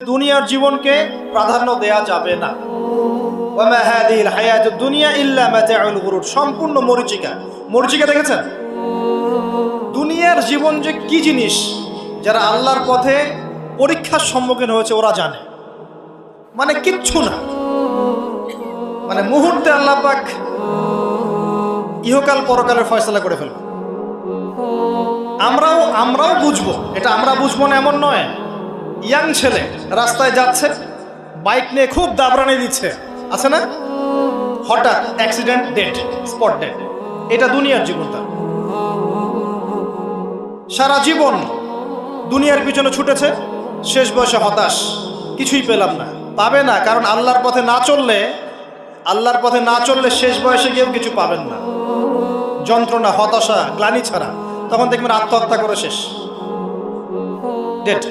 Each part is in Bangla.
দুনিয়ার জীবনকে প্রাধান্য দেয়া যাবে না। ওয়ামা হাদিহিল হায়াতুদ দুনিয়া ইল্লা মাতাউল গুরুর, সম্পূর্ণ মরীচিকা। মরীচিকা দেখেছেন? দুনিয়ার জীবন যে কি জিনিস, যারা আল্লাহর পথে পরীক্ষার সম্মুখীন হয়েছে ওরা জানে। মানে কিচ্ছু না, মানে মুহূর্তে আল্লাহ পাক ইহকাল পরকালের ফয়সালা করে ফেলবে। আমরাও বুঝবো, এটা আমরা বুঝবো না এমন নয়। ইয়াং ছেলে রাস্তায় যাচ্ছে, বাইক নিয়ে খুব দাবরানি দিচ্ছে, আছে না? হঠাৎ অ্যাক্সিডেন্ট, ডেড, স্পট ডেড। এটা দুনিয়ার জীবনটা। সারা জীবন দুনিয়ার পিছনে ছুটেছে, শেষ বয়সে হতাশ, কিছুই পেলাম না। পাবে না, কারণ আল্লাহর পথে না চললে শেষ বয়সে গিয়েও কিছু পাবেন না। যন্ত্রণা, হতাশা, গ্লানি ছাড়া। তখন দেখবেন আত্মহত্যা করে শেষ, ডেড।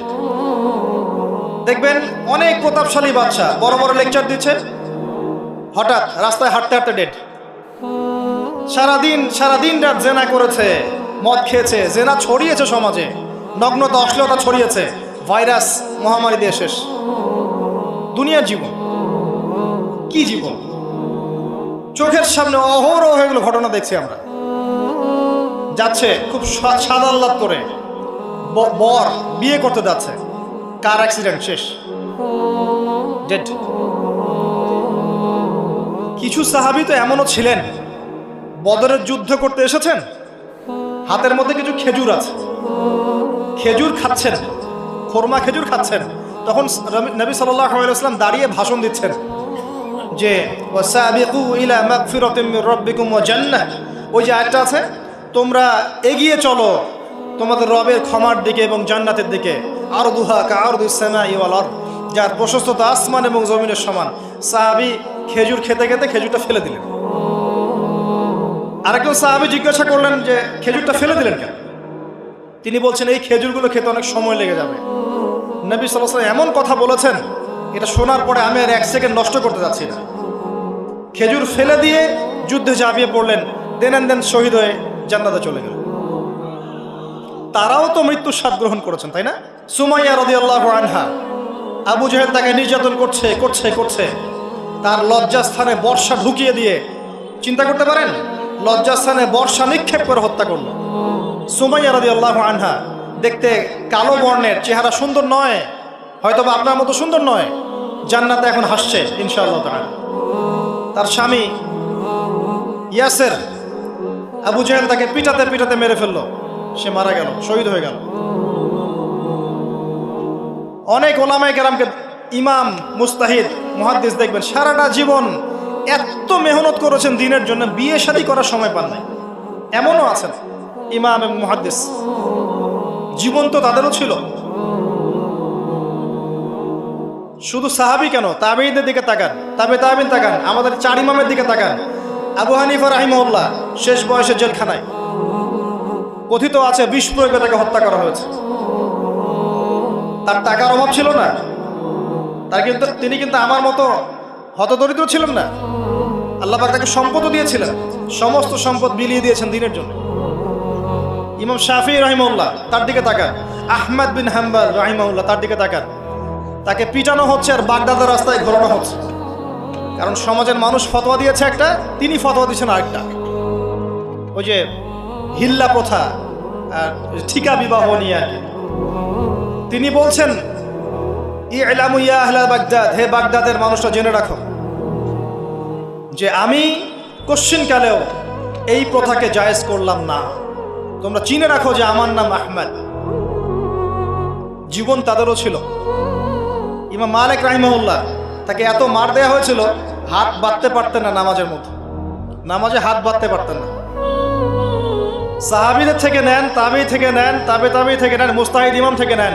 দেখবেন অনেক প্রতাপশালী বাচ্চা বড় বড় লেকচার দিচ্ছে, হঠাৎ রাস্তায় হাঁটতে হাঁটতে ডেড। সারাদিন রাত জেনা করেছে, মদ খেয়েছে, জেনা ছড়িয়েছে সমাজে, নগ্নতা, অশ্লীলতা ছড়িয়েছে, ভাইরাস মহামারী দিয়ে শেষ। দুনিয়ার জীবন কি জীবন! চোখের সামনে অহরহ এগুলো ঘটনা দেখছি আমরা। যাচ্ছে খুব সাদাল্লাদ করে, বর বিয়ে করতে যাচ্ছে, কার অ্যাক্সিডেন্ট, শেষ, ডেড। কিছু সাহাবী তো এমনও ছিলেন, বদরের যুদ্ধ করতে এসেছেন, হাতের মধ্যে কিছু খেজুর আছে, খেজুর খাচ্ছেন, খোরমা খেজুর খাচ্ছেন। তখন নবী সাল্লাল্লাহু আলাইহি ওয়াসাল্লাম দাঁড়িয়ে ভাষণ দিচ্ছেন যে ওয়াসাবিকু ইলা মাগফিরাতিম মির রাব্বিকুম ওয়া জান্নাহ। ওই যে আয়াতটা আছে, তোমরা এগিয়ে চলো তোমাদের রবের ক্ষমার দিকে এবং জান্নাতের দিকে। আরদুহা কাআরদিস সামাই ওয়াল আরদ, যার প্রশস্ততা আসমান এবং জমিনের সমান। সাহাবী খেজুর খেতে খেতে খেজুরটা ফেলে দিলেন। আরেকজন সাহাবী জিজ্ঞাসা করলেন যে খেজুরটা ফেলে দিলেন কেন? তিনি বলছেন এই খেজুরগুলো খেতে অনেক সময় লেগে যাবে। নবী সাল্লাল্লাহু আলাইহি ওয়াসাল্লাম এমন কথা বলেছেন, এটা শোনার পরে আমি আর এক সেকেন্ড নষ্ট করতে যাচ্ছি না। খেজুর ফেলে দিয়ে যুদ্ধে ঝাঁপিয়ে পড়লেন, দেন শহীদ হয়ে জান্নাতে চলে গেলেন। তারাও তো মৃত্যুর স্বাদ গ্রহণ করেছেন, তাই না? সুমাইয়া রাদিয়াল্লাহু আনহা, আবু জাহেল তাকে নির্যাতন করছে, তার লজ্জাস্থানে বর্ষা ঢুকিয়ে দিয়ে, চিন্তা করতে পারেন, লজ্জাস্থানে বর্ষা নিক্ষেপ করে হত্যা করলো। সুমাইয়া রাদিয়াল্লাহু আনহা দেখতে কালো বর্ণের, চেহারা সুন্দর নয়, হয়তোবা আপনার মতো সুন্দর নয়, জান্নাতে এখন হাসছে ইনশাআল্লাহ তাআলা। তার স্বামী ইয়াসের, আবু জাহেল তাকে পিটাতে মেরে ফেললো, সে মারা গেল, শহীদ হয়ে গেল। অনেক ওলামায়ে কেরামকে, ইমাম, মুস্তাহিদ, মুহাদ্দিস দেখবেন সারাটা জীবন এত মেহনত করেছেন দ্বীনের জন্য, বিয়ে শাদী করার সময় পান নাই। এমনও আছেন ইমাম এবং মুহাদ্দিস, জীবন তো তাদেরও ছিল। শুধু সাহাবী কেন, তাবেঈনদের দিকে তাকান, তাবেঈন তাকান, আমাদের 4 ইমামের দিকে তাকান। আবু হানিফা রাহিমাহুল্লাহ শেষ বয়সে জেলখানায়, কথিত আছে বিষ প্রয়োগে তাকে হত্যা করা হয়েছে। তার টাকার অভাব ছিল না, তিনি কিন্তু আমার মতো হতদরিদ্র ছিলেন না। আল্লাহ পাক তাকে সম্পদও দিয়েছিলেন, সমস্ত সম্পদ বিলিয়ে দিয়েছেন দ্বীনের জন্য। ইমাম শাফিঈ রাহিমাহুল্লাহ, তার দিকে তাকান। আহমদ বিন হাম্বল রাহিমাহুল্লাহ, তার দিকে তাকান। তাকে পিটানো হচ্ছে আর বাগদাদের রাস্তায় ঘোরানো হচ্ছে, কারণ সমাজের মানুষ ফতোয়া দিয়েছে একটা, তিনি ফতোয়া দিচ্ছেন আরেকটা। ওই যে হিল্লা প্রথা আর ঠিকা বিবাহ নিয়ে আর কি। তিনি বলছেন ইলামু ইয়া আহলা বাগদাদ, হে বাগদাদের মানুষরা জেনে রাখো যে আমি কোশ্চিনকালেও এই প্রথাকে জায়েজ করলাম না। তোমরা চিনে রাখো যে আমার নাম আহমদ। জীবন তাদেরও ছিল। ইমাম মালিক রাহিমাহুল্লাহ, তাকে এত মার দেওয়া হয়েছিল, হাত বাঁধতে পারতেন না নামাজের মধ্যে, নামাজে হাত বাঁধতে পারতেন না। সাহাবীদের থেকে নেন, তাবেঈ থেকে নেন, তাবেঈ থেকে নেন, মুস্তাহিদ ইমাম থেকে নেন,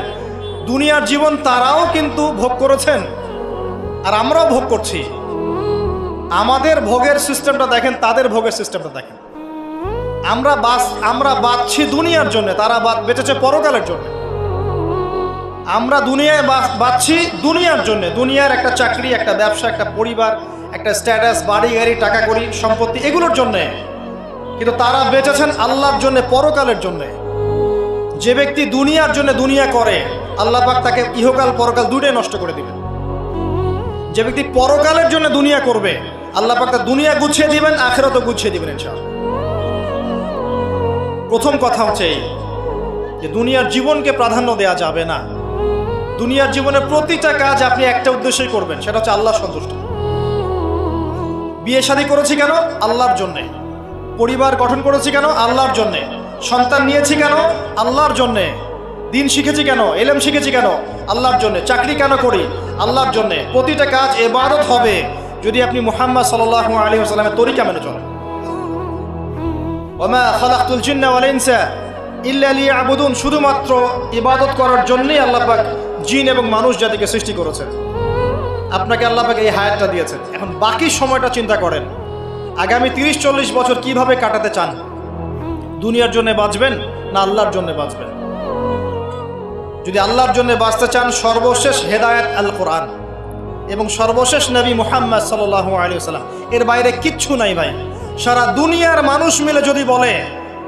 দুনিয়ার জীবন তারাও কিন্তু ভোগ করেছেন, আর আমরাও ভোগ করছি। আমাদের ভোগের সিস্টেমটা দেখেন, তাদের ভোগের সিস্টেমটা দেখেন। আমরা বাঁচছি দুনিয়ার জন্য, তারা বেঁচেছে পরকালের জন্য। আমরা দুনিয়ায় বাঁচছি দুনিয়ার জন্য, দুনিয়ার একটা চাকরি, একটা ব্যবসা, একটা পরিবার, একটা স্ট্যাটাস, বাড়ি গাড়ি, টাকা কড়ি, সম্পত্তি, এগুলোর জন্য। কিন্তু তারা বেঁচেছেন আল্লাহর জন্য, পরকালের জন্য। যে ব্যক্তি দুনিয়ার জন্য দুনিয়া করে, আল্লাহ পাক তাকে ইহকাল পরকাল দুটোই নষ্ট করে দিবেন। যে ব্যক্তি পরকালের জন্য দুনিয়া করবে, আল্লাহ পাক তার দুনিয়া গুছিয়ে দিবেন, আখিরাতও গুছিয়ে দিবেন ইনশাআল্লাহ। প্রথম কথা হচ্ছে এই যে দুনিয়ার জীবনকে প্রাধান্য দেওয়া যাবে না। দুনিয়ার জীবনের প্রতিটা কাজ আপনি একটা উদ্দেশ্যেই করবেন, সেটা হচ্ছে আল্লাহ সন্তুষ্ট। বিয়ে শাদী করেছি কেন? আল্লাহর জন্যে। পরিবার গঠন করেছি কেন? আল্লাহর জন্যে। সন্তান নিয়েছি কেন? আল্লাহর জন্যে। দিন শিখেছি কেন? ইলম শিখেছি কেন? আল্লাহর জন্যে। চাকরি কেন করি? আল্লাহর জন্যে। প্রতিটা কাজ ইবাদত হবে যদি আপনি মুহাম্মদ সাল্লাল্লাহু আলাইহি ওয়াসাল্লামের তরিকা মেনে চলেন। ওয়া মা খালাকতুল জিন্না ওয়াল ইনসা ইল্লা লিয়াবুদুন, শুধুমাত্র ইবাদত করার জন্যই আল্লাহ পাক জিন এবং মানুষ জাতিকে সৃষ্টি করেছেন। আপনাকে আল্লাহ পাক এই হায়াতটা দিয়েছেন। এখন বাকি সময়টা চিন্তা করেন, আগামী 30-40 বছর কিভাবে কাটাতে চান? দুনিয়ার জন্য বাঁচবেন না আল্লাহর জন্য বাঁচবেন? যদি আল্লাহর জন্য বাঁচতে চান, সর্বশেষ হেদায়েত আল কোরআন এবং সর্বশেষ নবী মুহাম্মদ সাল্লাল্লাহু আলাইহি ওয়াসাল্লাম, এর বাইরে কিচ্ছু নাই ভাই। সারা দুনিয়ার মানুষ মিলে যদি বলে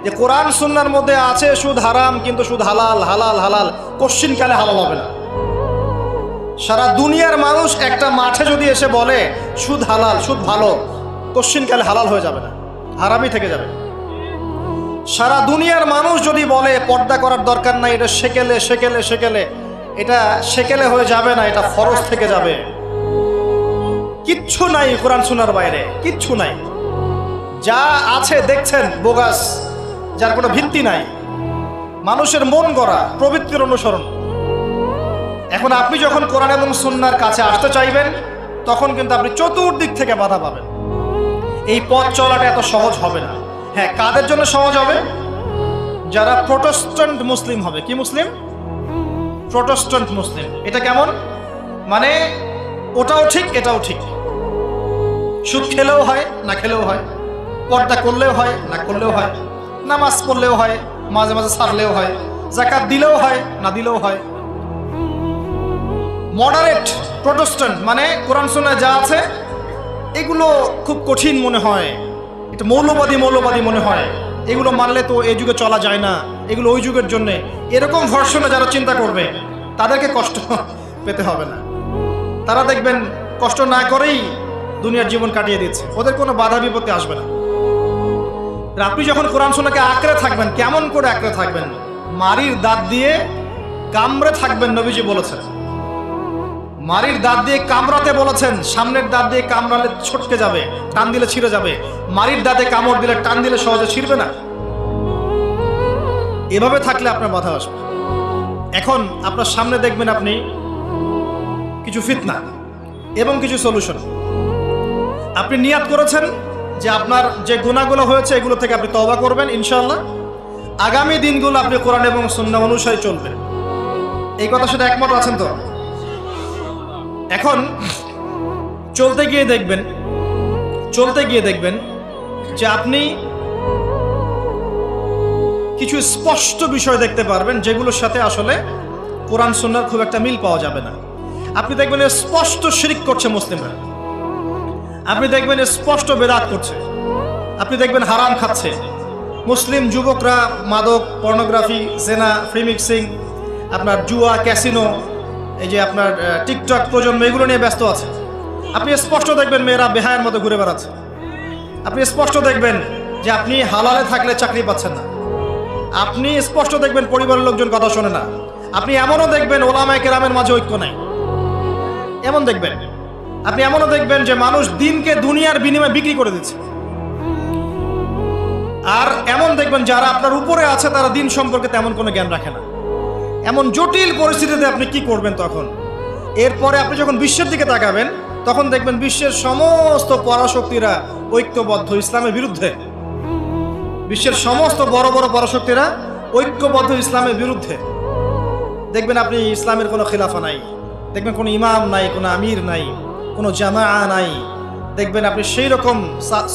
যে কোরআন সুন্নাহর মধ্যে আছে সুদ হারাম, কিন্তু সুদ হালাল হালাল হালাল, কোশ্চিনকালে হালাল হবে না। সারা দুনিয়ার মানুষ একটা মাঠে যদি এসে বলে সুদ হালাল সুদ ভালো, কোশ্চিনকালে হালাল হয়ে যাবে না, হারামই থেকে যাবে। সারা দুনিয়ার মানুষ যদি বলে পর্দা করার দরকার নাই, এটা সেকেলে সেকেলে সেকেলে, এটা সেকেলে হয়ে যাবে না, এটা ফরজ থেকে যাবে। কিচ্ছু নাই কোরআন সুন্নাহর বাইরে, কিচ্ছু নাই। যা আছে দেখছেন বোগাস, যার কোনো ভিত্তি নাই, মানুষের মন গড়া প্রবৃত্তির অনুসরণ। এখন আপনি যখন কোরআন এবং সুন্নাহর কাছে আসতে চাইবেন, তখন কিন্তু আপনি চতুর্দিক থেকে বাধা পাবেন। এই পথ চলাটা এত সহজ হবে না। হ্যাঁ, কাদের জন্য সহজ হবে? যারা প্রোটেস্ট্যান্ট মুসলিম হবে। কি মুসলিম? প্রোটেস্ট্যান্ট মুসলিম। এটা কেমন? মানে ওটাও ঠিক এটাও ঠিক, সুদ খেলেও হয় না খেলেও হয়, পর্দা করলেও হয় না করলেও হয়, নামাজ পড়লেও হয়, মাঝে মাঝে ছাড়লেও হয়, যাকাত দিলেও হয় না দিলেও হয়। মডারেট প্রোটেস্ট্যান্ট মানে কোরআন সুন্নাহয় যা আছে এগুলো খুব কঠিন মনে হয়, এটা মৌলবাদী মৌলবাদী মনে হয়, এগুলো মানলে তো এই যুগে চলা যায় না, এগুলো ওই যুগের জন্য। এরকম ভার্সনে যারা চিন্তা করবে তাদেরকে কষ্ট পেতে হবে না। তারা দেখবেন কষ্ট না করেই দুনিয়ার জীবন কাটিয়ে দিচ্ছে, ওদের কোনো বাধা বিপত্তি আসবে না। আপনি যখন কোরআন সুন্নাহকে আঁকড়ে থাকবেন, কেমন করে আঁকড়ে থাকবেন? মারির দাঁত দিয়ে কামড়ে থাকবেন, নবীজি বলেছেন। মারির দাঁত দিয়ে কামড়াতে বলেছেন, সামনের দাঁত দিয়ে কামড়ালে ছটকে যাবে, টান দিলে ছিঁড়ে যাবে। মারির দাঁতে কামড় দিলে টান দিলে সহজে ছিঁড়বে না। এভাবে থাকলে আপনার বাধা আসবে। এখন আপনার সামনে দেখবেন আপনি কিছু ফিতনা এবং কিছু সলিউশন। আপনি নিয়াত করেছেন যে আপনার যে গুনাহগুলো হয়েছে এগুলো থেকে আপনি তওবা করবেন ইনশাআল্লাহ। আগামী দিনগুলো আপনি কোরআন এবং সুন্নাহ অনুসারে চলবেন। এই কথার সাথে একমত আছেন তো? এখন চলতে গিয়ে দেখবেন যে আপনি কিছু স্পষ্ট বিষয় দেখতে পারবেন যেগুলোর সাথে আসলে কোরআন সুন্নাহর খুব একটা মিল পাওয়া যাবে না। আপনি দেখবেন স্পষ্ট শিরক করছে মুসলিমরা, আপনি দেখবেন স্পষ্ট বেদাত করছে, আপনি দেখবেন হারাম খাচ্ছে। মুসলিম যুবকরা মাদক, পর্নোগ্রাফি, জেনা, ফ্রি মিক্সিং, আপনার জুয়া, ক্যাসিনো, এই যে আপনার টিকটক প্রজন্ম, এগুলো নিয়ে ব্যস্ত আছে। আপনি স্পষ্ট দেখবেন মেয়েরা বেহায়ের মতো ঘুরে বেড়াচ্ছে। আপনি স্পষ্ট দেখবেন যে আপনি হালালে থাকলে চাকরি পাচ্ছেন না। আপনি স্পষ্ট দেখবেন পরিবারের লোকজন কথা শোনে না। আপনি এমনও দেখবেন ওলামায়ে কেরামের মাঝে ঐক্য নাই, এমন দেখবেন। আপনি এমনও দেখবেন যে মানুষ দিনকে দুনিয়ার বিনিময়ে বিক্রি করে দিচ্ছে। আর এমন দেখবেন যারা আপনার উপরে আছে তারা দিন সম্পর্কে তেমন কোনো জ্ঞান রাখে না। এমন জটিল পরিস্থিতিতে আপনি কি করবেন তখন? এরপরে আপনি যখন বিশ্বের দিকে তাকাবেন তখন দেখবেন বিশ্বের সমস্ত পরাশক্তিরা ঐক্যবদ্ধ ইসলামের বিরুদ্ধে। বিশ্বের সমস্ত বড় বড় পরাশক্তিরা ঐক্যবদ্ধ ইসলামের বিরুদ্ধে। দেখবেন আপনি ইসলামের কোনো খিলাফা নাই, দেখবেন কোনো ইমাম নাই, কোনো আমির নাই, কোনো জামাআ নাই। দেখবেন আপনি সেই রকম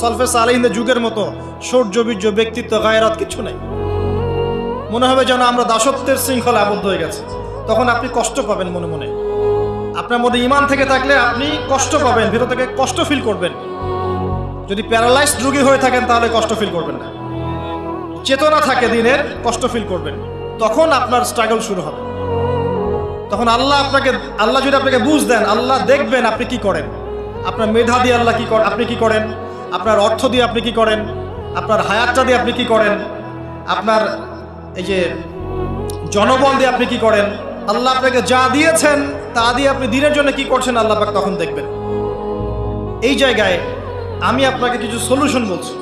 সলফে সালেহিনদের যুগের মতো শৌর্য-বীর্য, ব্যক্তিত্ব, গায়রাত কিচ্ছু নাই। মনে হবে যেন আমরা দাসত্বের শৃঙ্খলা আবদ্ধ হয়ে গেছে। তখন আপনি কষ্ট পাবেন মনে মনে। আপনার মধ্যে ঈমান থেকে থাকলে আপনি কষ্ট পাবেন, ভেতর থেকে কষ্ট ফিল করবেন। যদি প্যারালাইজড রোগী হয়ে থাকেন তাহলে কষ্ট ফিল করবেন না। চেতনা থাকে দিনের, কষ্ট ফিল করবেন। তখন আপনার স্ট্রাগল শুরু হবে। তখন আল্লাহ যদি আপনাকে বুঝ দেন, আল্লাহ দেখবেন আপনি কি করেন। আপনার মেধা দিয়ে আল্লাহ আপনি কি করেন, আপনার অর্থ দিয়ে আপনি কি করেন, আপনার হায়াতটা দিয়ে আপনি কি করেন, আপনার এই যে জনবল দিয়ে আপনি কি করেন, আল্লাহ আপনাকে যা দিয়েছেন তা দিয়ে আপনি দিনের জন্য কি করছেন, আল্লাহ পাক তখন দেখবেন। এই জায়গায় আমি আপনাকে কিছু সলিউশন বলছি।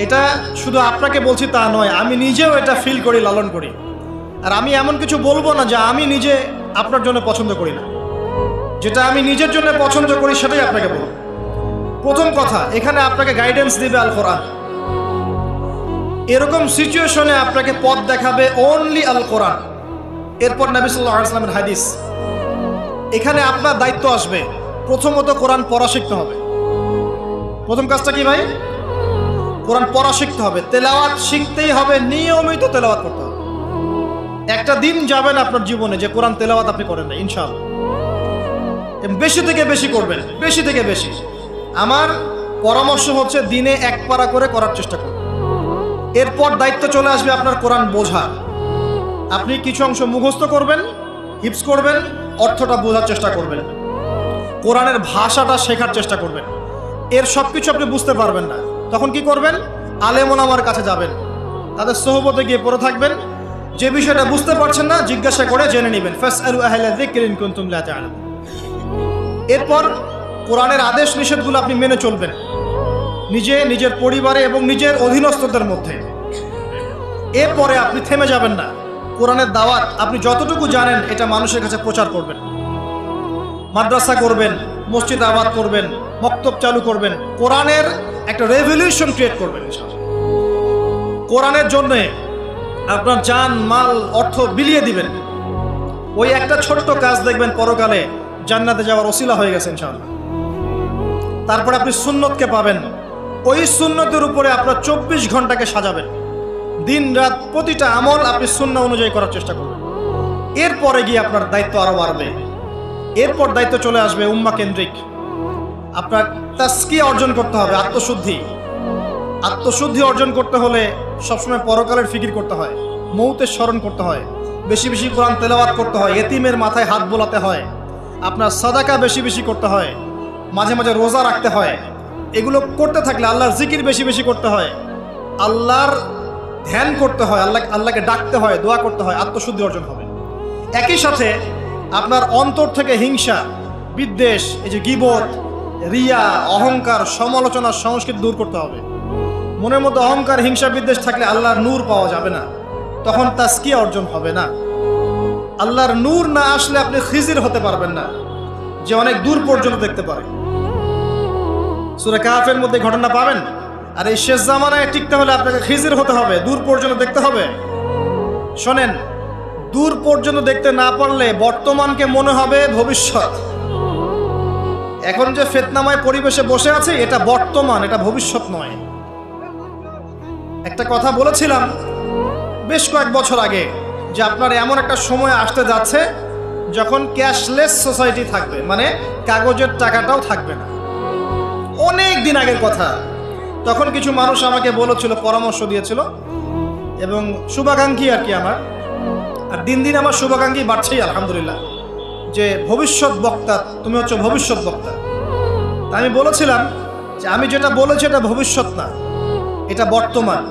এটা শুধু আপনাকে বলছি তা নয়, আমি নিজেও এটা ফিল করি, লালন করি। আর আমি এমন কিছু বলবো না যা আমি নিজে আপনার জন্য পছন্দ করি না। যেটা আমি নিজের জন্য পছন্দ করি সেটাই আপনাকে বলবো। প্রথম কথা, এখানে আপনাকে গাইডেন্স দিবে আল কোরআন। এরকম সিচুয়েশনে আপনাকে পথ দেখাবে অনলি আল কোরআন, এরপর নবী সাল্লাল্লাহু আলাইহি ওয়াসাল্লামের হাদিস। এখানে আপনার দায়িত্ব আসবে প্রথমত কোরআন পড়া শিখতে হবে। প্রথম কাজটা কি ভাই? কোরআন পড়া শিখতে হবে, তেলাওয়াত শিখতেই হবে, নিয়মিত তেলাওয়াত করতে হবে। একটা দিন যাবেন আপনার জীবনে যে কোরআন তেলাওয়াত আপনি করেন না, ইনশাআল্লাহ। বেশি থেকে বেশি করবেন, বেশি থেকে বেশি। আমার পরামর্শ হচ্ছে দিনে এক পারা করে করার চেষ্টা করুন। এরপর দায়িত্ব চলে আসবে আপনার কোরআন বোঝা। আপনি কিছু অংশ মুখস্থ করবেন, হিফজ করবেন, অর্থটা বোঝার চেষ্টা করবেন, কোরআনের ভাষাটা শেখার চেষ্টা করবেন। এর সব কিছু আপনি বুঝতে পারবেন না, তখন কি করবেন? আলেম ওলামার কাছে যাবেন, তাদের সোহবতে গিয়ে পড়ে থাকবেন। যে বিষয়টা বুঝতে পারছেন না জিজ্ঞাসা করে জেনে নেবেন। ফাসআলু আহলা যিকরি ইন কুনতুম লা তা'লামুন। এরপর কোরআনের আদেশ নিষেধগুলো আপনি মেনে চলবেন, নিজের পরিবারে এবং নিজের অধীনস্থদের মধ্যে। এরপরে আপনি থেমে যাবেন না। কোরআনের দাওয়াত আপনি যতটুকু জানেন এটা মানুষের কাছে প্রচার করবেন। মাদ্রাসা করবেন, মসজিদ আবাদ করবেন, মক্তব চালু করবেন, কোরআনের একটা রেভলিউশন ক্রিয়েট করবেন। কোরআনের জন্যে আপনার জান মাল অর্থ বিলিয়ে দিবেন। ওই একটা ছোট্ট কাজ দেখবেন পরকালে জান্নাতে যাওয়ার ওসিলা হয়ে গেছে ইনশাআল্লাহ। তারপরে আপনি সুন্নতকে পাবেন। ওই সুন্নতের উপরে আপনার 24 ঘন্টাকে সাজাবেন। দিন রাত প্রতিটা আমল আপনি সুন্নাহ অনুযায়ী করার চেষ্টা করবেন। এরপরে গিয়ে আপনার দায়িত্ব আরো বাড়বে। এরপর দায়িত্ব চলে আসবে উম্মাহ কেন্দ্রিক। আপনার তাসকিয়া অর্জন করতে হবে, আত্মশুদ্ধি অর্জন করতে হলে সবসময় পরকালের ফিকির করতে হয়, মৌতের স্মরণ করতে হয়, বেশি বেশি কোরআন তেলাওয়াত করতে হয়, এতিমের মাথায় হাত বোলাতে হয়, আপনার সাদাকা বেশি বেশি করতে হয়, মাঝে মাঝে রোজা রাখতে হয়। এগুলো করতে থাকলে আল্লাহর জিকির বেশি বেশি করতে হয়, আল্লাহর ধ্যান করতে হয়, আল্লাহকে ডাকতে হয়, দোয়া করতে হয়, আত্মশুদ্ধি অর্জন হবে। একই সাথে আপনার অন্তর থেকে হিংসা, বিদ্বেষ, এই যে গীবত, রিয়া, অহংকার, সমালোচনা, সংস্কৃতি দূর করতে হবে। মনের মধ্যে অহংকার, হিংসা, বিদ্বেষ থাকলে আল্লাহর নূর পাওয়া যাবে না, তখন তাসকিয়া অর্জন হবে না। আল্লাহর নূর না আসলে আপনি খিজির হতে পারবেন না, যে অনেক দূর পর্যন্ত দেখতে পারে। সূরা কাহফের মধ্যে ঘটনা পাবেন। আর এই শেষ জামানায় টিকতে হলে আপনাকে খিজির হতে হবে, দূর পর্যন্ত দেখতে হবে। শোনেন, দূর পর্যন্ত দেখতে না পারলে বর্তমানকে মনে হবে ভবিষ্যৎ। এখন যে ফিতনাময় পরিবেশে বসে আছে এটা বর্তমান, এটা ভবিষ্যৎ নয়। একটা কথা বলেছিলাম বেশ কয়েক বছর আগে যে আপনার এমন একটা সময় আসতে যাচ্ছে যখন ক্যাশলেস সোসাইটি থাকবে, মানে কাগজের টাকাটাও থাকবে না। অনেক দিন আগের কথা। তখন কিছু মানুষ আমাকে বলেছিল, পরামর্শ দিয়েছিল এবং শুভাকাঙ্ক্ষী আর কি আমার। আর দিন দিন আমার শুভাকাঙ্ক্ষী বাড়ছেই আলহামদুলিল্লাহ, যে ভবিষ্যৎ বক্তা, তুমি হচ্ছে ভবিষ্যৎ বক্তা। তা আমি বলেছিলাম যে আমি যেটা বলেছি এটা ভবিষ্যৎ না, এটা বর্তমান।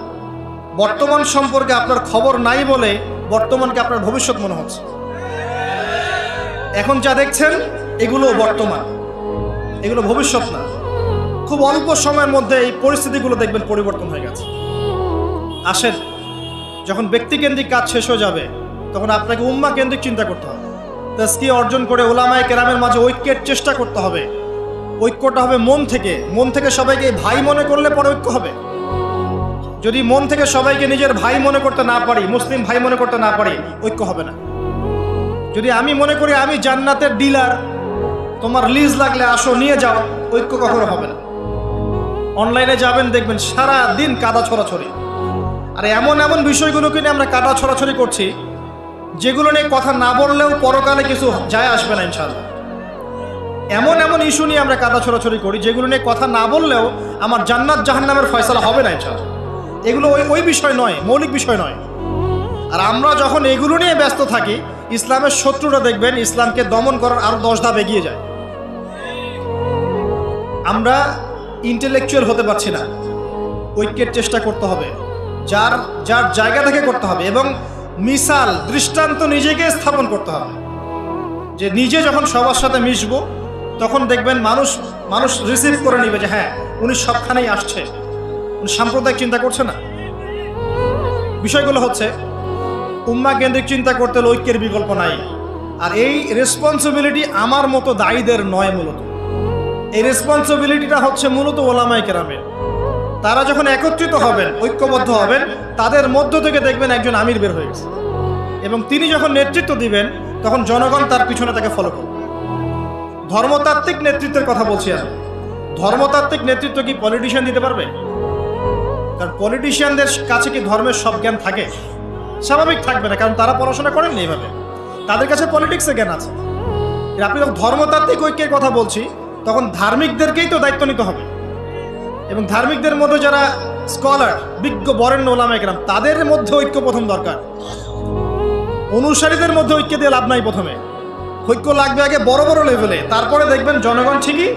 বর্তমান সম্পর্কে আপনার খবর নাই বলে বর্তমানকে আপনার ভবিষ্যৎ মনে হচ্ছে। এখন যা দেখছেন এগুলো বর্তমান, এগুলো ভবিষ্যৎ না। খুব অল্প সময়ের মধ্যে এই পরিস্থিতিগুলো দেখবেন পরিবর্তন হয়ে গেছে। আসেন, যখন ব্যক্তিকেন্দ্রিক কাজ শেষ হয়ে যাবে তখন আপনাকে উম্মাহ কেন্দ্রিক চিন্তা করতে হবে। তাসকিয়া অর্জন করে উলামায়ে কেরামের মাঝে ঐক্যের চেষ্টা করতে হবে। ঐক্যটা হবে মন থেকে সবাইকে ভাই মনে করলে পরে ঐক্য হবে। যদি মন থেকে সবাইকে নিজের ভাই মনে করতে না পারি, মুসলিম ভাই মনে করতে না পারি, ঐক্য হবে না। যদি আমি মনে করি আমি জান্নাতের ডিলার, তোমার লিজ লাগলে আসো নিয়ে যাও, ঐক্য কখনো হবে না। অনলাইনে যাবেন দেখবেন সারা দিন কাদা ছড়াছড়ি। আর এমন এমন বিষয়গুলোকে নিয়ে আমরা কাদা ছড়াছড়ি করছি যেগুলো নিয়ে কথা না বললেও পরকালে কিছু যায় আসবে না ইনশাআল্লাহ। এমন এমন ইস্যু নিয়ে আমরা কাদা ছড়াছড়ি করি যেগুলো নিয়ে কথা না বললেও আমার জান্নাত জাহান্নামের ফয়সালা হবে না ইনশাআল্লাহ। এগুলো ওই বিষয় নয়, মৌলিক বিষয় নয়। আর আমরা যখন এগুলো নিয়ে ব্যস্ত থাকি, ইসলামের শত্রুরা দেখবেন ইসলামকে দমন করার আরো 10 ধাপ এগিয়ে যায়। আমরা ইন্টেলেকচুয়াল হতে পারছি না, ঐক্যের চেষ্টা করতে হবে, যার যার জায়গা থেকে করতে হবে, এবং মিসাল দৃষ্টান্ত নিজেকে স্থাপন করতে হবে যে নিজে যখন সবার সাথে মিশবো তখন দেখবেন মানুষ রিসিভ করে নিবে যে হ্যাঁ উনি সবখানেই আসছে, উনি সাম্প্রদায়িক চিন্তা করছে না। বিষয়গুলো হচ্ছে উম্মা কেন্দ্রিক চিন্তা করতে হলে ঐক্যের বিকল্প নাই। আর এই রেসপন্সিবিলিটি আমার মতো দায়ীদের নয়, মূলত এই রেসপন্সিবিলিটিটা হচ্ছে মূলত ওলামায়ে কেরামের। তারা যখন একত্রিত হবেন, ঐক্যবদ্ধ হবেন, তাদের মধ্য থেকে দেখবেন একজন আমির বের হয়ে গেছে, এবং তিনি যখন নেতৃত্ব দিবেন তখন জনগণ তার পিছনে তাকে ফলো করবে। ধর্মতাত্ত্বিক নেতৃত্বের কথা বলছি আমি। ধর্মতাত্ত্বিক নেতৃত্ব কি পলিটিশিয়ান দিতে পারবে? কারণ পলিটিশিয়ানদের কাছে কি ধর্মের সব জ্ঞান থাকে? স্বাভাবিক থাকবে না, কারণ তারা পড়াশোনা করেননি এইভাবে, তাদের কাছে পলিটিক্সের জ্ঞান আছে। আপনি যখন ধর্মতাত্ত্বিক ঐক্যের কথা বলছি তখন ধার্মিকদেরকেই তো দায়িত্ব নিতে হবে, এবং ধার্মিকদের মধ্যে যারা স্কলার, বিজ্ঞ বরেণ্য ওলামায়ে কেরাম, তাদের মধ্যে ঐক্য প্রথম দরকার। অনুসারীদের মধ্যে ঐক্য দিয়ে লাভ নাই। প্রথমে ঐক্য লাগবে আগে বড় বড় লেভেলে, তারপরে দেখবেন জনগণ ঠিকই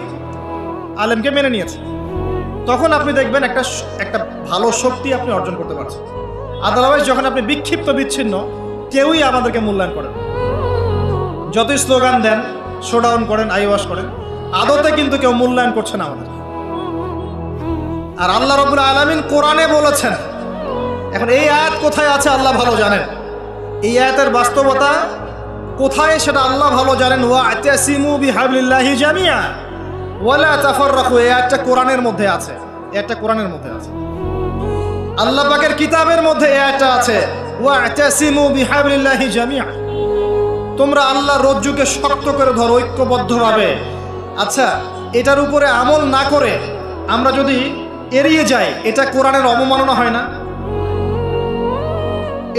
আলেমকে মেনে নিয়েছে, তখন আপনি দেখবেন একটা ভালো শক্তি আপনি অর্জন করতে পারছেন। আদারওয়াইজ যখন আপনি বিক্ষিপ্ত বিচ্ছিন্ন, কেউই আমাদেরকে মূল্যায়ন করেন, যতই স্লোগান দেন, শোডাউন করেন, আইওয়াশ করেন, আদতে কিন্তু কেউ মূল্যায়ন করছে না আমাদের। আর আল্লাহ রাব্বুল আলামিন কোরআনে বলেছেন, এখন এই আয়াত কোথায় আছে আল্লাহ ভালো জানেন, এই আয়াতের বাস্তবতা কোথায় সেটা আল্লাহ ভালো জানেন। ওয়া'তাসিমু বিহাবলিল্লাহি জামিআ ওয়ালা তাফাররাকু, এই আয়াতটা কোরআনের মধ্যে আছে, এটা কোরআনের মধ্যে আছে, আল্লাহ পাকের কিতাবের মধ্যে এই আয়াতটা আছে, ওয়া'তাসিমু বিহাবলিল্লাহি জামিআ, তোমরা আল্লাহর রজ্জুকে শক্ত করে ধরো ঐক্যবদ্ধভাবে। আচ্ছা, এটার উপরে আমল না করে আমরা যদি এড়িয়ে যাই, এটা কোরআনের অবমাননা হয় না?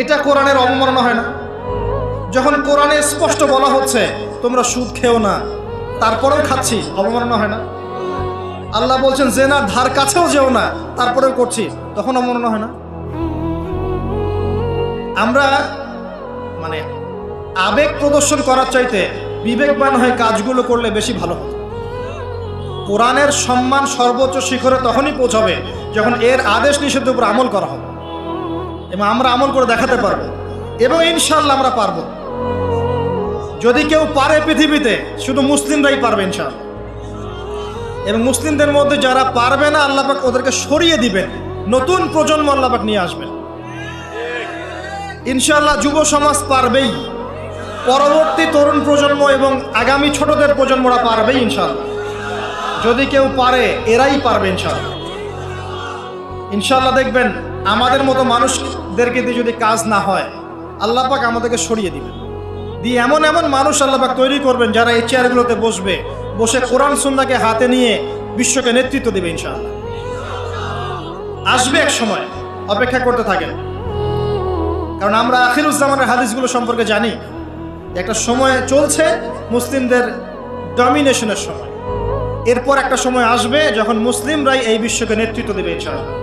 এটা কোরআনের অবমাননা হয় না? যখন কোরআনে স্পষ্ট বলা হচ্ছে তোমরা সুদ খেও না, তারপরেও খাচ্ছি, অবমাননা হয় না? আল্লাহ বলছেন জেনার ধার কাছেও যেও না, তারপরেও করছি, তখন অবমাননা হয় না? আমরা মানে আবেগ প্রদর্শন করার চাইতে বিবেকবান হয়ে কাজগুলো করলে বেশি ভালো হতো। কোরআনের সম্মান সর্বোচ্চ শিখরে তখনই পৌঁছাবে যখন এর আদেশ নিষেধের উপর আমল করা হবে, এবং আমরা আমল করে দেখাতে পারবো, এবং ইনশাআল্লাহ আমরা পারবো। যদি কেউ পারে পৃথিবীতে, শুধু মুসলিমরাই পারবে ইনশাআল্লাহ। এবং মুসলিমদের মধ্যে যারা পারবে না, আল্লাহ পাক ওদেরকে সরিয়ে দিবেন, নতুন প্রজন্ম আল্লাহ পাক নিয়ে আসবেন ইনশাআল্লাহ। যুব সমাজ পারবেই, পরবর্তী তরুণ প্রজন্ম এবং আগামী ছোটদের প্রজন্মরা পারবেই ইনশাআল্লাহ। যদি কেউ পারে, এরাই পারবে ইনশাআল্লাহ। ইনশাআল্লাহ দেখবেন আমাদের মতো মানুষদেরকে দিয়ে যদি কাজ না হয়, আল্লাহ পাক আমাদেরকে সরিয়ে দিবেন, দিয়ে এমন এমন মানুষ আল্লাহ পাক তৈরি করবেন যারা এই চেয়ারগুলোতে বসে কোরআন সুন্নাহকে হাতে নিয়ে বিশ্বকে নেতৃত্ব দেবে ইনশাআল্লাহ। আসবে এক সময়, অপেক্ষা করতে থাকেন, কারণ আমরা আখিরুজ্জামানের হাদিসগুলো সম্পর্কে জানি। একটা সময় চলছে মুসলিমদের ডমিনেশনের সময়, এরপর একটা সময় আসবে যখন মুসলিমরাই এই বিশ্বকে নেতৃত্ব দেবে ইনশাআল্লাহ।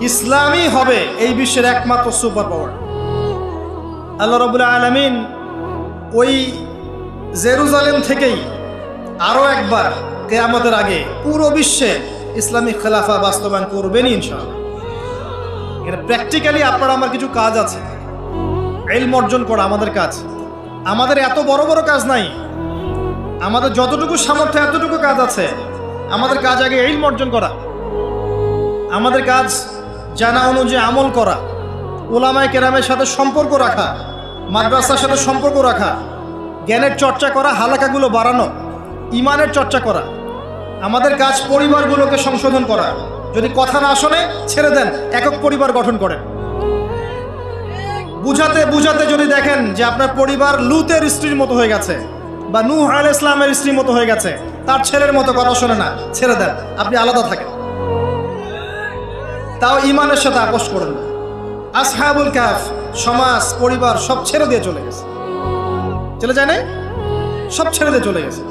ইসলামই হবে এই বিশ্বের একমাত্র সুপার পাওয়ার। আল্লাহ রাব্বুল আলামিন ওই জেরুজালেম থেকেই আরও একবার কিয়ামতের আগে পুরো বিশ্বে ইসলামিক খেলাফা বাস্তবায়ন করবেনই ইনশাআল্লাহ। এটা প্র্যাকটিক্যালি আপনার আমার কিছু কাজ আছে, ইলম অর্জন করা আমাদের কাজ। আমাদের এত বড় বড় কাজ নাই, আমাদের যতটুকু সামর্থ্য এতটুকু কাজ আছে। আমাদের কাজ আগে ইলম অর্জন করা, আমাদের কাজ জানা অনুযায়ী আমল করা, উলামায়ে কেরামের সাথে সম্পর্ক রাখা, মাদ্রাসার সাথে সম্পর্ক রাখা, জ্ঞানের চর্চা করা, হালাকাগুলো বাড়ানো, ইমানের চর্চা করা। আমাদের কাজ পরিবারগুলোকে সংশোধন করা। যদি কথা না শোনে ছেড়ে দেন, একক পরিবার গঠন করেন। বুঝাতে বুঝাতে যদি দেখেন যে আপনার পরিবার লুতের স্ত্রীর মতো হয়ে গেছে, বা নূহ আলাইহিস সালামের স্ত্রীর মতো হয়ে গেছে, তার ছেলের মতো কথা শোনে না, ছেড়ে দেন, আপনি আলাদা থাকেন। তাও ইমানের সাথে আপোষ করেন না। আসহাবুল কাহফ সমাজ, পরিবার সব ছেড়ে দিয়ে চলে গেছে, চলে যায় না, সব ছেড়ে দিয়ে চলে গেছে।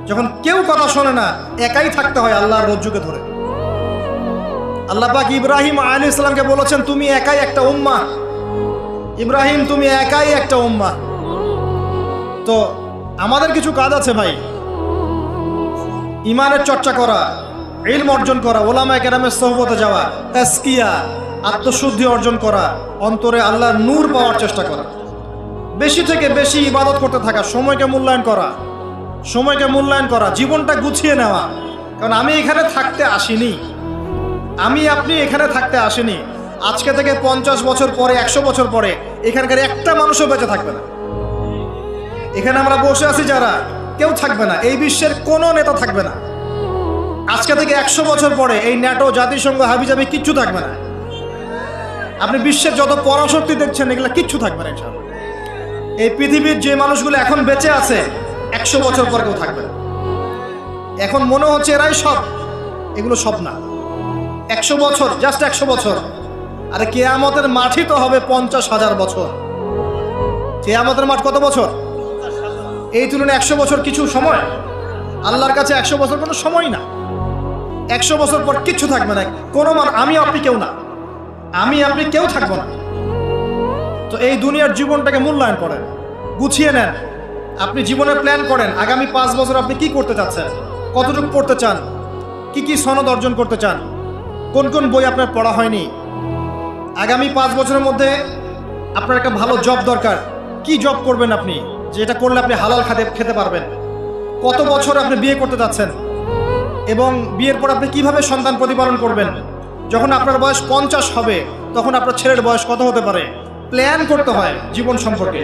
যখন কেউ কথা শোনে না, একাই থাকতে হয় আল্লাহর রজ্জুকে ধরে। আল্লাহ পাক ইব্রাহিম আলাইহিস সালামকে বলেছেন তুমি একাই একটা উম্মাহ, ইব্রাহিম তুমি একাই একটা উম্মাহ। তো আমাদের কিছু কাজ আছে ভাই, ইমানের চর্চা করা, ইলম অর্জন করা, ওলামায়ে কেরামের সোহবতে যাওয়া, তাজকিয়া, আত্মশুদ্ধি অর্জন করা, অন্তরে আল্লাহর নূর পাওয়ার চেষ্টা করা, বেশি থেকে বেশি ইবাদত করতে থাকা, সময়কে মূল্যায়ন করা, জীবনটা গুছিয়ে নেওয়া। কারণ আমি এখানে থাকতে আসিনি, আপনি এখানে থাকতে আসেনি। আজকে থেকে 50 বছর পরে, 100 বছর পরে এখানকার একটা মানুষও বেঁচে থাকবে না। এখানে আমরা বসে আছি যারা, কেউ থাকবে না, এই বিশ্বের কোনো নেতা থাকবে না। আজকে থেকে 100 বছর পরে এই ন্যাটো, জাতিসংঘ, হাবিজাবি কিচ্ছু থাকবে না। আপনি বিশ্বের যত পরাশক্তি দেখছেন এগুলো কিচ্ছু থাকবে না ইনশাআল্লাহ। এই পৃথিবীর যে মানুষগুলো এখন বেঁচে আছে 100 বছর পর কেউ থাকবে না। এখন মনে হচ্ছে এরাই সব, এগুলো সব না। 100 বছর, জাস্ট 100 বছর। আরে কিয়ামতের মাঠই তো হবে 50,000 বছর। কিয়ামতের মাঠ কত বছর? এই তুলনায় 100 বছর কিছু সময়? আল্লাহর কাছে 100 বছর কোনো সময় না। 100 বছর পর কিচ্ছু থাকবে না, কোনো আমি আপনি কেউ না, কেউ থাকবো না। তো এই দুনিয়ার জীবনটাকে মূল্যায়ন করেন, গুছিয়ে নেন। আপনি জীবনের প্ল্যান করেন, আগামী 5 বছর আপনি কি করতে চাচ্ছেন, কতটুকু পড়তে চান, কি সনদ অর্জন করতে চান, কোন কোন বই আপনার পড়া হয়নি। আগামী 5 বছরের মধ্যে আপনার একটা ভালো জব দরকার। কি জব করবেন আপনি, যেটা করলে আপনি হালাল খেতে পারবেন। কত বছর আপনি বিয়ে করতে যাচ্ছেন এবং বিয়ের পর আপনি কিভাবে সন্তান প্রতিপালন করবেন। যখন আপনার বয়স 50 হবে তখন আপনার ছেলের বয়স কত হতে পারে, প্ল্যান করতে হয় জীবন সম্পর্কে।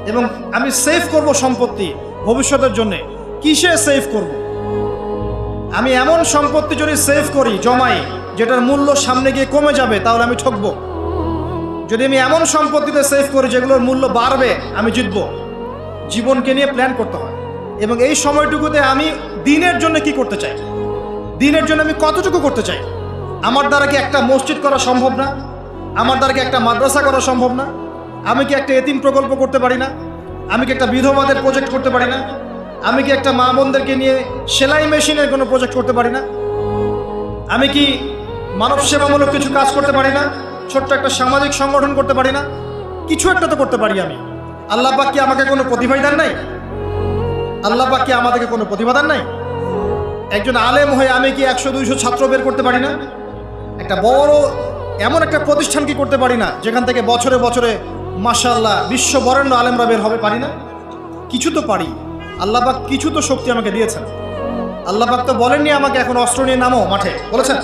এবং আমি সেভ করব সম্পত্তি ভবিষ্যতের জন্য, কিসে সেভ করব? আমি এমন সম্পত্তি যদি সেভ করি, জমাই, যেটার মূল্য সামনে গিয়ে কমে যাবে, তাহলে আমি ঠকবো। যদি আমি এমন সম্পত্তিতে সেভ করি যেগুলোর মূল্য বাড়বে, আমি জিতবো। জীবনকে নিয়ে প্ল্যান করতে হয়। এবং এই সময়টুকুতে আমি দিনের জন্য কি করতে চাই, দিনের জন্য আমি কতটুকু করতে চাই। আমার দ্বারা কি একটা মসজিদ করা সম্ভব না? আমার দ্বারা কি একটা মাদ্রাসা করা সম্ভব না? আমি কি একটা এতিম প্রকল্প করতে পারি না? আমি কি একটা বিধবাদের প্রজেক্ট করতে পারি না? আমি কি একটা মা বোনদেরকে নিয়ে সেলাই মেশিনের কোনো প্রজেক্ট করতে পারি না? আমি কি মানব সেবামূলক কিছু কাজ করতে পারি না? ছোট্ট একটা সামাজিক সংগঠন করতে পারি না? কিছু একটা তো করতে পারি আমি। আল্লাহ পাক কি আমাকে কোনো প্রতিভা দেন নাই? আল্লাহ পাক কি আমাদেরকে কোনো প্রতিভা দেন নাই? একজন আলেম হয়ে আমি কি 100-200 ছাত্র বের করতে পারি না? একটা বড় এমন একটা প্রতিষ্ঠান কি করতে পারি না যেখান থেকে বছরে বছরে মাশাআল্লাহ বিশ্ব বরেণ্য আলেমরা বের হবে? পারি না? কিছু তো পারি। আল্লাহ পাক কিছু তো শক্তি আমাকে দিয়েছেন। আল্লাহ পাক তো বলেননি আমাকে এখন অস্ত্র নিয়ে নামো মাঠে, বলেছেন?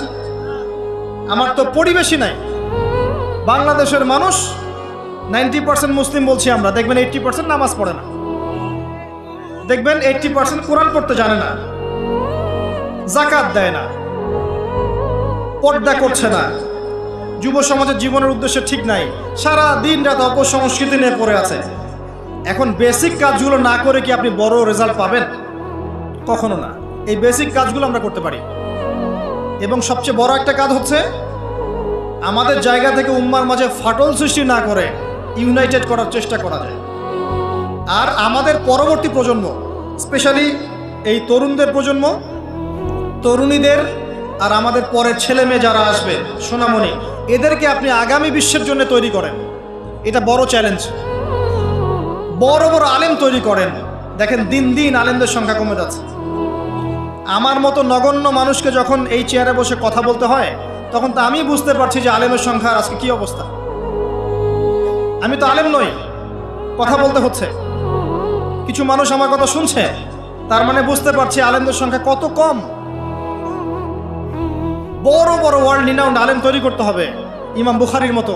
আমার তো পরিবেশই নাই। বাংলাদেশের মানুষ 90% মুসলিম বলছি আমরা, দেখবেন 80% নামাজ পড়ে না, দেখবেন 80% কোরআন পড়তে জানে না, যাকাত দেয় না, পর্দা করছে না, যুব সমাজের জীবনের উদ্দেশ্যে ঠিক নাই, সারা দিন রাত অপসংস্কৃতি নিয়ে পড়ে আছে। এখন বেসিক কাজগুলো না করে কি আপনি বড় রেজাল্ট পাবেন? কখনো না। এই বেসিক কাজগুলো আমরা করতে পারি। এবং সবচেয়ে বড় একটা কাজ হচ্ছে আমাদের জায়গা থেকে উম্মার মাঝে ফাটল সৃষ্টি না করে ইউনাইটেড করার চেষ্টা করা যায়। আর আমাদের পরবর্তী প্রজন্ম, স্পেশালি এই তরুণদের প্রজন্ম, তরুণীদের, আর আমাদের পরের ছেলে মেয়ে যারা আসবে, সোনামণি, এদেরকে আপনি আগামী বিশ্বের জন্য তৈরি করেন। এটা বড় চ্যালেঞ্জ। বড় বড় আলেম তৈরি করেন। দেখেন দিন দিন আলেমদের সংখ্যা কমে যাচ্ছে। আমার মতো নগণ্য মানুষকে যখন এই চেয়ারে বসে কথা বলতে হয়, তখন তো আমি বুঝতে পারছি যে আলেমের সংখ্যার আজকে কি অবস্থা। আমি তো আলেম নই, কথা বলতে হচ্ছে। কিছু মানুষ আমার কথা শুনছে, তার মানে বুঝতে পারছি আলেমদের সংখ্যা কত কম। বড় বড় ওয়ার্ল্ড রিনাউন্ড আলেম তৈরি করতে হবে। ইমাম বুখারীর মতো,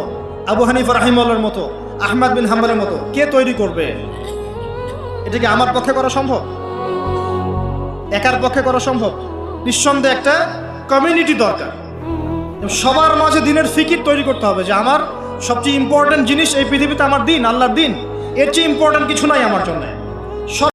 আবু হানিফা রাহিমাহুল্লাহর মতো, আহমদ বিন হাম্বলের মতো কে তৈরি করবে? এটা কি আমার পক্ষে করা সম্ভব? একার পক্ষে করা সম্ভব? নিঃসন্দেহে একটা কমিউনিটি দরকার। সবার মাঝে দিনের ফিকির তৈরি করতে হবে যে আমার সবচেয়ে ইম্পর্টেন্ট জিনিস এই পৃথিবীতে আমার দিন, আল্লাহর দিন। এর চেয়ে ইম্পর্টেন্ট কিছু নাই আমার জন্য।